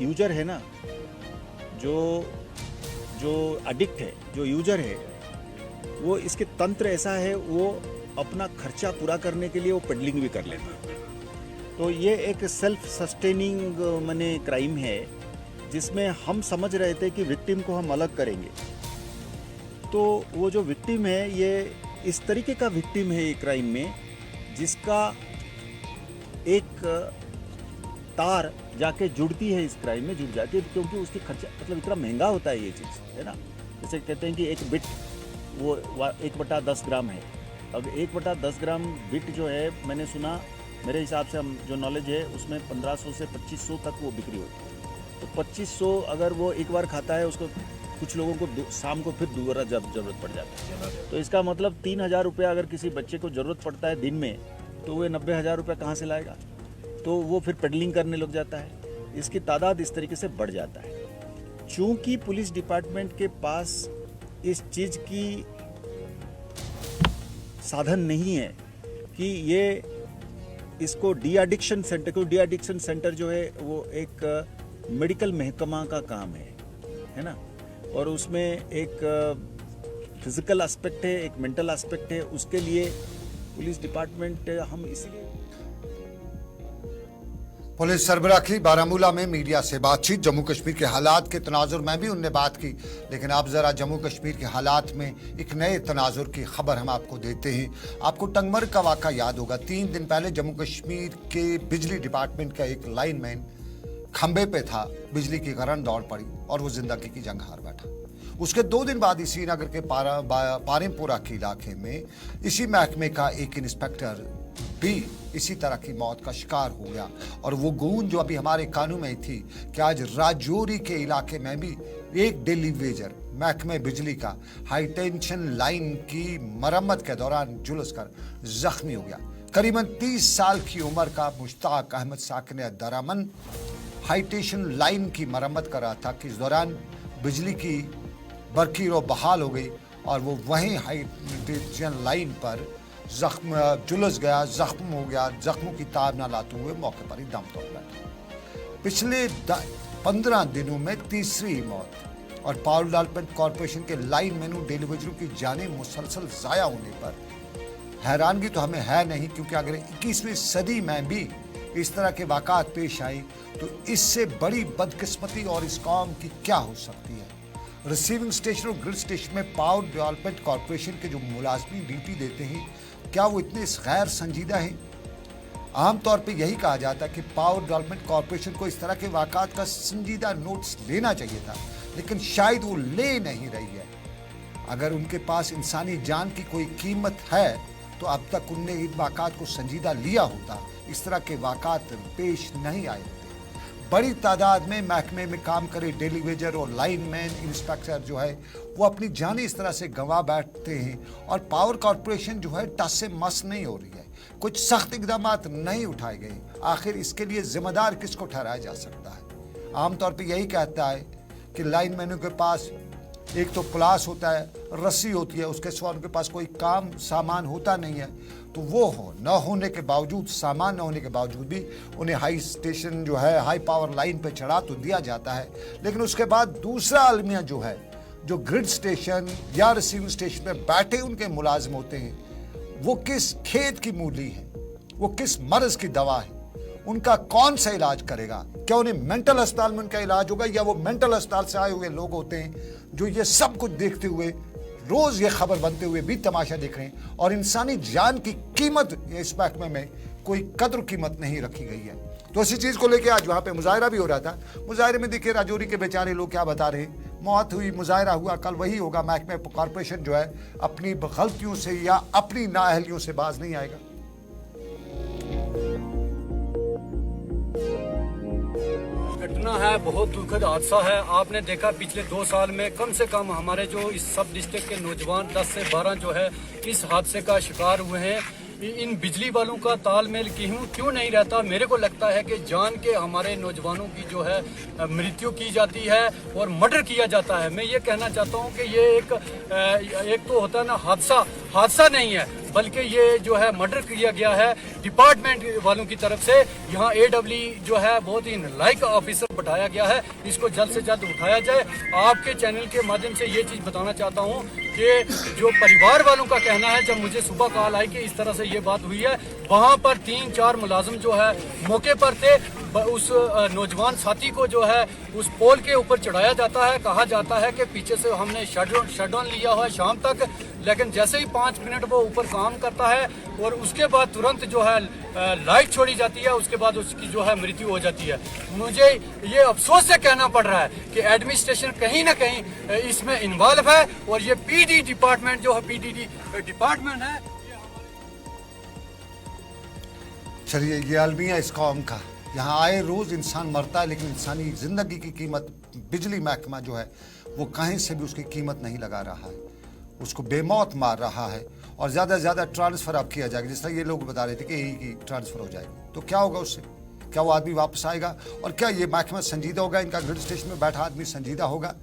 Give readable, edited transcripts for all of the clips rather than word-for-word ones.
User है ना, जो जो एडिक्ट है, जो यूजर है, वो इसके तंत्र ऐसा है, वो अपना खर्चा पूरा करने के लिए वो पेडलिंग भी कर लेता है। तो ये एक सेल्फ सस्टेनिंग माने क्राइम है, जिसमें हम समझ रहे थे कि विक्टिम को हम अलग करेंगे। तो वो जो विक्टिम है, ये इस तरीके का विक्टिम है ये क्राइम में, जिसका एक तार जाके जुड़ती है, इस क्राइम में जुड़ जाती है, क्योंकि उसकी खर्चा मतलब इतना महंगा होता है ये चीज़, है ना। जैसे कहते हैं कि एक बिट वो 1/10 ग्राम है। अब 1/10 ग्राम बिट जो है, मैंने सुना, मेरे हिसाब से हम जो नॉलेज है उसमें 1500 से 2500 तक वो बिक्री होती है। तो 2500 अगर वो एक बार खाता है, उसको कुछ लोगों को शाम को फिर दोबारा ज़रूरत पड़ जाती है। तो इसका मतलब 3000 रुपया अगर किसी बच्चे को ज़रूरत पड़ता है दिन में, तो वो 90,000 रुपया कहाँ से लाएगा? तो वो फिर पेडलिंग करने लग जाता है। इसकी तादाद इस तरीके से बढ़ जाता है। चूँकि पुलिस डिपार्टमेंट के पास इस चीज़ की साधन नहीं है कि ये इसको डी एडिक्शन सेंटर, को डी एडिक्शन सेंटर जो है वो एक मेडिकल महकमा का काम है ना, और उसमें एक फिजिकल एस्पेक्ट है, एक मेंटल एस्पेक्ट है। उसके लिए पुलिस डिपार्टमेंट हम इसीलिए पुलिस सरबराह की बारामूला में मीडिया से बातचीत। जम्मू कश्मीर के हालात के तनाजुर में भी उनने बात की, लेकिन अब जरा जम्मू कश्मीर के हालात में एक नए तनाजुर की खबर हम आपको देते हैं। आपको टंगमर का वाक़ा याद होगा। 3 दिन पहले जम्मू कश्मीर के बिजली डिपार्टमेंट का एक लाइनमैन खंबे पे था, बिजली की करंट दौड़ पड़ी और वो जिंदगी की जंग हार बैठा। उसके 2 दिन बाद इसी नगर के पारेमपुरा के इलाके में इसी महकमे का एक इंस्पेक्टर भी इसी तरह की मौत का शिकार हो गया। और वो गूंज जो अभी हमारे कानों में थी कि आज राजौरी के इलाके में भी एक डेली वेजर महकमे बिजली का हाई टेंशन लाइन की मरम्मत के दौरान झुलस कर जख्मी हो गया। करीबन 30 साल की उम्र का मुश्ताक अहमद साकिन दरामन हाई टेंशन लाइन की मरम्मत कर रहा था कि इस दौरान बिजली की बरकीरो बहाल हो गई और वो वहीं हाई टेंशन लाइन पर जुलस गया, जख्म हो गया। जख्मों की ताब ना लाते हुए मौके पर ही दम तोड़ बैठा। पिछले 15 दिनों में तीसरी मौत। और पावर डेवलपमेंट कॉरपोरेशन के लाइनमैनों डेलीवेजरों की जानें मुसलसल जाया होने पर हैरानगी तो हमें है नहीं, क्योंकि अगर 21वीं सदी में भी इस तरह के वाक़ात पेश आई तो इससे बड़ी बदकिस्मती और इस कौम की क्या हो सकती है। रिसीविंग स्टेशन और ग्रिड स्टेशन में पावर डेवलपमेंट कॉरपोरेशन के जो मुलाजमीन ड्यूटी देते हैं, क्या वो इतने गैर संजीदा हैं? आमतौर पे यही कहा जाता है कि पावर डेवलपमेंट कॉरपोरेशन को इस तरह के वाक़ात का संजीदा नोट्स लेना चाहिए था, लेकिन शायद वो ले नहीं रही है। अगर उनके पास इंसानी जान की कोई कीमत है तो अब तक उनने इन वाक़ात को संजीदा लिया होता। इस तरह के वाक़ात पेश नहीं आए होते। बड़ी तादाद में महकमे में काम करे डेलीवेजर और लाइनमैन इंस्पेक्टर जो है वो अपनी जान इस तरह से गंवा बैठते हैं और पावर कॉरपोरेशन जो है टस से मस नहीं हो रही है। कुछ सख्त इकदाम नहीं उठाए गए। आखिर इसके लिए जिम्मेदार किसको ठहराया जा सकता है? आमतौर पर यही कहता है कि लाइनमैनों के पास एक तो प्लास होता है, रस्सी होती है, उसके सिवा उनके पास कोई काम सामान होता नहीं है। तो वो न होने के बावजूद, सामान न होने के बावजूद भी उन्हें हाई स्टेशन जो है, हाई पावर लाइन पे चढ़ा तो दिया जाता है, लेकिन उसके बाद दूसरा अलमिया जो है, जो ग्रिड स्टेशन या रिसीविंग स्टेशन पे बैठे उनके मुलाजिम होते हैं, वो किस खेत की मूली है, वो किस मर्ज की दवा है, उनका कौन सा इलाज करेगा? क्या उन्हें मेंटल अस्पताल में उनका इलाज होगा, या वो मेंटल अस्पताल से आए हुए लोग होते हैं जो ये सब कुछ देखते हुए रोज ये खबर बनते हुए भी तमाशा देख रहे हैं और इंसानी जान की कीमत इस महकमे में कोई कद्र कीमत नहीं रखी गई है। तो इसी चीज को लेकर आज वहां पे मुजाहिरा भी हो रहा था। मुजाहिरे में देखिए राजौरी के बेचारे लोग क्या बता रहे हैं। मौत हुई, मुजाहिरा हुआ, कल वही होगा। महकमे कॉरपोरेशन जो है अपनी गलतियों से या अपनी नाअहलियों से बाज नहीं आएगा। घटना है, बहुत दुखद हादसा है। आपने देखा पिछले 2 साल में कम से कम हमारे जो इस सब डिस्ट्रिक्ट के नौजवान 10 से 12 जो है इस हादसे का शिकार हुए हैं। इन बिजली वालों का तालमेल क्यों नहीं रहता? मेरे को लगता है कि जान के हमारे नौजवानों की जो है मृत्यु की जाती है और मर्डर किया जाता है। मैं ये कहना चाहता हूँ कि ये एक तो होता है ना हादसा, हादसा नहीं है, बल्कि ये जो है मर्डर किया गया है डिपार्टमेंट वालों की तरफ से। यहाँ AEE जो है बहुत ही नालायक ऑफिसर बैठाया गया है, इसको जल्द से जल्द उठाया जाए। आपके चैनल के माध्यम से ये चीज बताना चाहता हूँ कि जो परिवार वालों का कहना है, जब मुझे सुबह कॉल आई कि इस तरह से ये बात हुई है, वहाँ पर 3-4 मुलाजिम जो है मौके पर थे। उस नौजवान साथी को जो है उस पोल के ऊपर चढ़ाया जाता है, कहा जाता है कि पीछे से हमने शट डाउन लिया हुआ है शाम तक, लेकिन जैसे ही 5 मिनट वो ऊपर काम करता है और उसके बाद तुरंत जो है लाइट छोड़ी जाती है, उसके बाद उसकी जो है मृत्यु हो जाती है। मुझे ये अफसोस से कहना पड़ रहा है कि एडमिनिस्ट्रेशन कहीं ना कहीं इसमें इन्वॉल्व है और ये PD डिपार्टमेंट जो है PDD डिपार्टमेंट है। चलिए, ये अलमिया इस कौम का, यहाँ आए रोज़ इंसान मरता है, लेकिन इंसानी ज़िंदगी की कीमत बिजली महकमा जो है वो कहीं से भी उसकी कीमत नहीं लगा रहा है, उसको बेमौत मार रहा है। और ज़्यादा से ज़्यादा ट्रांसफ़र अब किया जाएगा, जिस तरह ये लोग बता रहे थे कि यही की ट्रांसफ़र हो जाएगी, तो क्या होगा उससे? क्या वो आदमी वापस आएगा? और क्या ये महकमा संजीदा होगा? इनका ग्रिड स्टेशन में बैठा आदमी संजीदा होगा?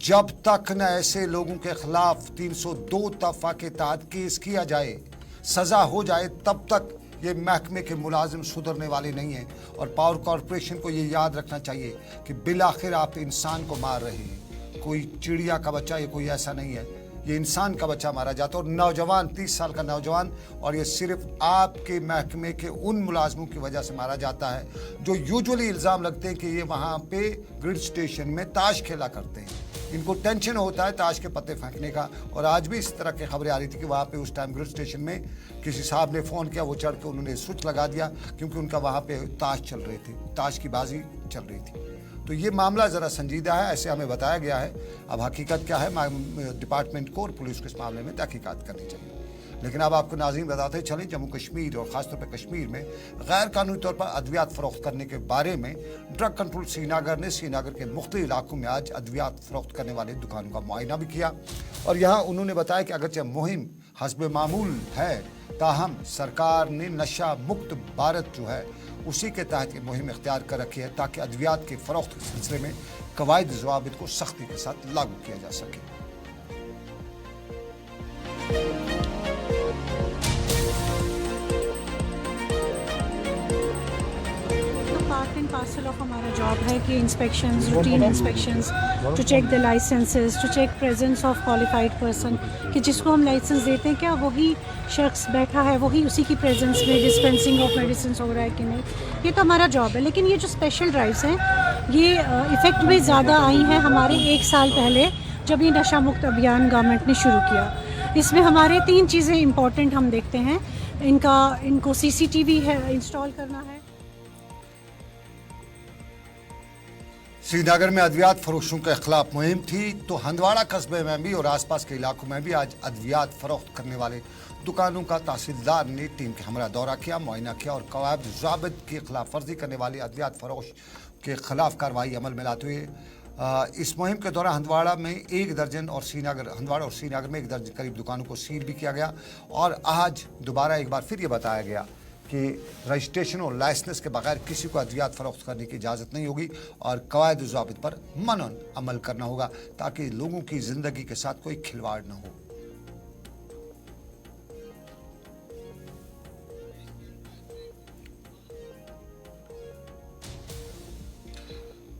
जब तक न ऐसे लोगों के खिलाफ 302 दफ़ा के तहत केस किया जाए, सज़ा हो जाए, तब तक ये महकमे के मुलाजिम सुधरने वाले नहीं हैं। और पावर कॉरपोरेशन को ये याद रखना चाहिए कि बिलाखिर आप इंसान को मार रहे हैं, कोई चिड़िया का बच्चा, ये कोई ऐसा नहीं है, ये इंसान का बच्चा मारा जाता है। और नौजवान, 30 साल का नौजवान, और ये सिर्फ आपके महकमे के उन मुलाजमों की वजह से मारा जाता है जो यूजुअली इल्ज़ाम लगते हैं कि ये वहाँ पे ग्रिड स्टेशन में ताश खेला करते हैं, इनको टेंशन होता है ताश के पत्ते फेंकने का। और आज भी इस तरह की खबरें आ रही थी कि वहाँ पे उस टाइम ग्रिड स्टेशन में किसी साहब ने फ़ोन किया, वो चढ़ के उन्होंने स्विच लगा दिया, क्योंकि उनका वहाँ पे ताश चल रहे थे, ताश की बाजी चल रही थी। तो ये मामला ज़रा संजीदा है, ऐसे हमें बताया गया है। अब हकीकत क्या है, डिपार्टमेंट को और पुलिस को इस मामले में तहकीकात करनी चाहिए। लेकिन अब आपको नाज़रीन बताते चलें, जम्मू कश्मीर और ख़ासतौर पर कश्मीर में गैर कानूनी तौर पर अद्वियात फ़रोख्त करने के बारे में ड्रग कंट्रोल श्रीनगर ने श्रीनगर के मुख्तलिफ इलाकों में आज अद्वियात फ़रोख्त करने वाले दुकानों का मुआयना भी किया। और यहाँ उन्होंने बताया कि अगरचे मुहिम हस्ब मामूल है, ताहम सरकार ने नशा मुक्त भारत जो है उसी के तहत ये मुहिम इख्तियार कर रखी है, ताकि अद्वियात के फ़रोख्त के सिलसिले में कवायद ज़वाबित को सख्ती के साथ लागू किया जा सके। पार्ट एंड पार्सल ऑफ हमारा जॉब है कि inspections, routine inspections, to check the licences, to check presence of qualified person, कि जिसको हम लाइसेंस देते हैं क्या वही शख्स बैठा है, वही उसी की प्रेजेंस में डिस्पेंसिंग ऑफ मेडिसिन हो रहा है कि नहीं। ये तो हमारा जॉब है। लेकिन ये जो स्पेशल ड्राइव्स हैं ये इफ़ेक्ट में ज़्यादा आई हैं हमारे 1 साल पहले, जब ये नशा मुक्त अभियान गवर्नमेंट ने शुरू किया। इसमें हमारे 3 चीज़ें इंपॉर्टेंट हम देखते हैं। इनको CCTV है इंस्टॉल करना है। श्रीनगर में अद्वियात फरोशों के खिलाफ मुहिम थी, तो हंदवाड़ा कस्बे में भी और आसपास के इलाकों में भी आज अद्वियात फरोख्त करने वाले दुकानों का तहसीलदार ने टीम के हमरा दौरा किया, मुआयना किया और कवायद ज़ाबित की खिलाफ वर्जी करने वाले अद्वियात फरोश के खिलाफ कार्रवाई अमल में लाते हुए इस मुहिम के दौरान हंदवाड़ा में 1 दर्जन और हंदवाड़ा और श्रीनगर में 1 दर्जन करीब दुकानों को सील भी किया गया। और आज दोबारा एक बार फिर ये बताया गया कि रजिस्ट्रेशन और लाइसेंस के बगैर किसी को अद्वियात फ़रोख्त करने की इजाज़त नहीं होगी और कवायद ज़ाबित पर मनन अमल करना होगा, ताकि लोगों की ज़िंदगी के साथ कोई खिलवाड़ न हो।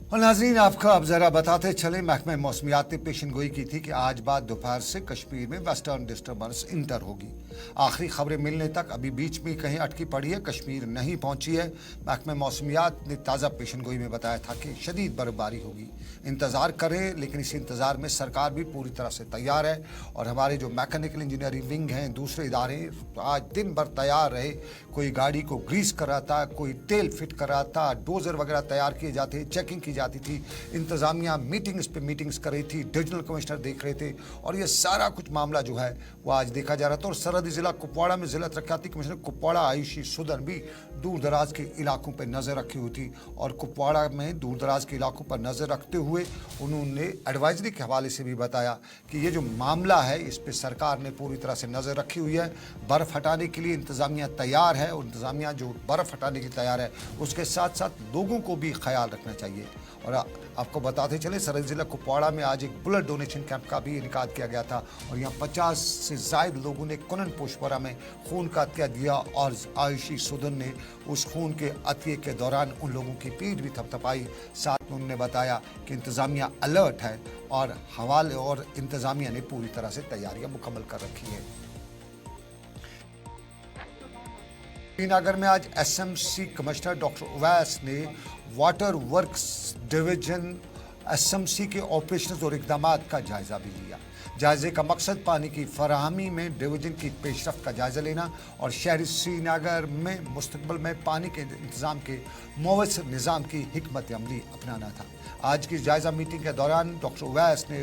और नाज़रीन, आपका अब ज़रा बताते चले, महकमा मौसमियात ने पेशन गोई की थी कि आज बाद दोपहर से कश्मीर में वेस्टर्न डिस्टर्बेंस इंटर होगी। आखिरी खबरें मिलने तक अभी बीच में कहीं अटकी पड़ी है, कश्मीर नहीं पहुंची है। महकमा मौसमियात ने ताज़ा पेशन गोई में बताया था कि शदीद बर्फबारी होगी, इंतज़ार करें। लेकिन इस इंतज़ार में सरकार भी पूरी तरह से तैयार है और हमारे जो मैकेनिकल इंजीनियरिंग विंग हैं, दूसरे इदारे आज दिन भर तैयार रहे। कोई गाड़ी को ग्रीस कर रहा था, कोई तेल फिट कर रहा था, डोजर वगैरह तैयार किए जाते, चेकिंग की जाती थी, इंतज़ामिया मीटिंग्स पे मीटिंग्स कर रही थी, डिविजनल कमिश्नर देख रहे थे और ये सारा कुछ मामला जो है वो आज देखा जा रहा था। और सरहदी जिला कुपवाड़ा में जिला तरक्याती कमिश्नर कुपवाड़ा आयुषी सुदन भी दूर दराज के इलाकों पर नजर रखी हुई थी और कुपवाड़ा में दूर दराज के इलाकों पर नजर रखते हुए उन्होंने एडवाइजरी के हवाले से भी बताया कि ये जो मामला है इस पर सरकार ने पूरी तरह से नजर रखी हुई है। बर्फ हटाने के लिए इंतजामिया तैयार है और इंतजामिया जो बर्फ हटाने के लिए तैयार है उसके साथ साथ लोगों को भी ख्याल रखना चाहिए। और आपको बताते चले सरहदी जिला कुपवाड़ा में आज एक ब्लड डोनेशन कैंप का भी इनेकाद किया गया था और यहाँ 50 से ज़ायद लोगों ने कुनन पोशपरा में खून का अतिया दिया और आयुषी सुदन ने उस खून के अतिये के दौरान उन लोगों की पीठ भी थपथपाई। साथ में उन्होंने बताया कि इंतज़ामिया अलर्ट है और हवाले और इंतज़ामिया ने पूरी तरह से तैयारियां मुकम्मल कर रखी हैं। श्रीनगर में आज एसएमसी कमिश्नर डॉक्टर उवैस ने वाटर वर्क्स डिवीजन एसएमसी के ऑपरेशंस और इकदामात का जायजा भी लिया। जायजे का मकसद पानी की फराहमी में डिवीजन की पेशरफ्त का जायजा लेना और शहरी श्रीनगर में मुस्तकबिल में पानी के इंतजाम के मुवस्सर निज़ाम की हिकमत अमली अपनाना था। आज की जायजा मीटिंग के दौरान डॉक्टर उवैस ने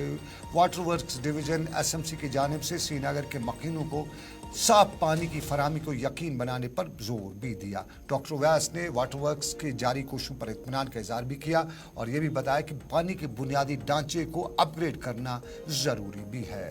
वाटर वर्क्स डिवीजन एसएमसी की जानिब से श्रीनगर के मकीनों को साफ पानी की फराहमी को यकीन बनाने पर जोर भी दिया। डॉक्टर उवैस ने वाटर वर्क्स के जारी कोशिशों पर इत्मीनान का इज़हार भी किया और ये भी बताया कि पानी के बुनियादी ढांचे को अपग्रेड करना ज़रूरी भी है।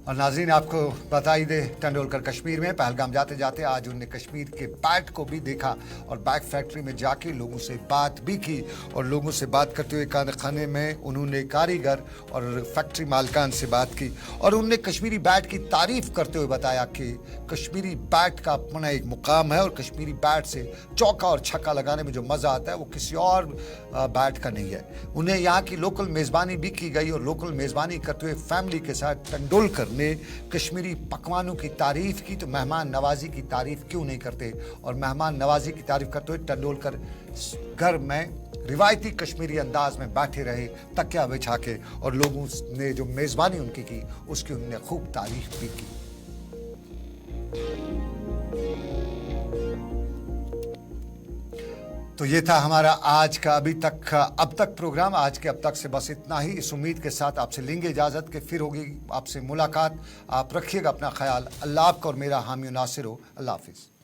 और नाज़रीन आपको बता ही दे तेंदुलकर कश्मीर में पहलगाम जाते जाते आज उनने कश्मीर के बैट को भी देखा और बैट फैक्ट्री में जाके लोगों से बात भी की और लोगों से बात करते हुए खाने में उन्होंने कारीगर और फैक्ट्री मालिकान से बात की और उनने कश्मीरी बैट की तारीफ करते हुए बताया कि कश्मीरी बैट का अपना एक मुकाम है और कश्मीरी बैट से चौका और छक्का लगाने में जो मज़ा आता है वो किसी और बैट का नहीं है। उन्हें यहाँ की लोकल मेज़बानी भी की गई और लोकल मेज़बानी करते हुए फैमिली के साथ तेंदुलकर ने कश्मीरी पकवानों की तारीफ की। तो मेहमान नवाजी की तारीफ क्यों नहीं करते। और मेहमान नवाजी की तारीफ करते हुए तेंदुलकर घर में रिवायती कश्मीरी अंदाज में बैठे रहे तकिया बिछा के और लोगों ने जो मेज़बानी उनकी की उसकी उन्होंने खूब तारीफ भी की। तो ये था हमारा आज का अब तक प्रोग्राम। आज के अब तक से बस इतना ही। इस उम्मीद के साथ आपसे लेंगे इजाज़त कि फिर होगी आपसे मुलाकात। आप रखिएगा अपना ख्याल। अल्लाह आपका और मेरा हामी नासिर हो। अल्लाह हाफिज़।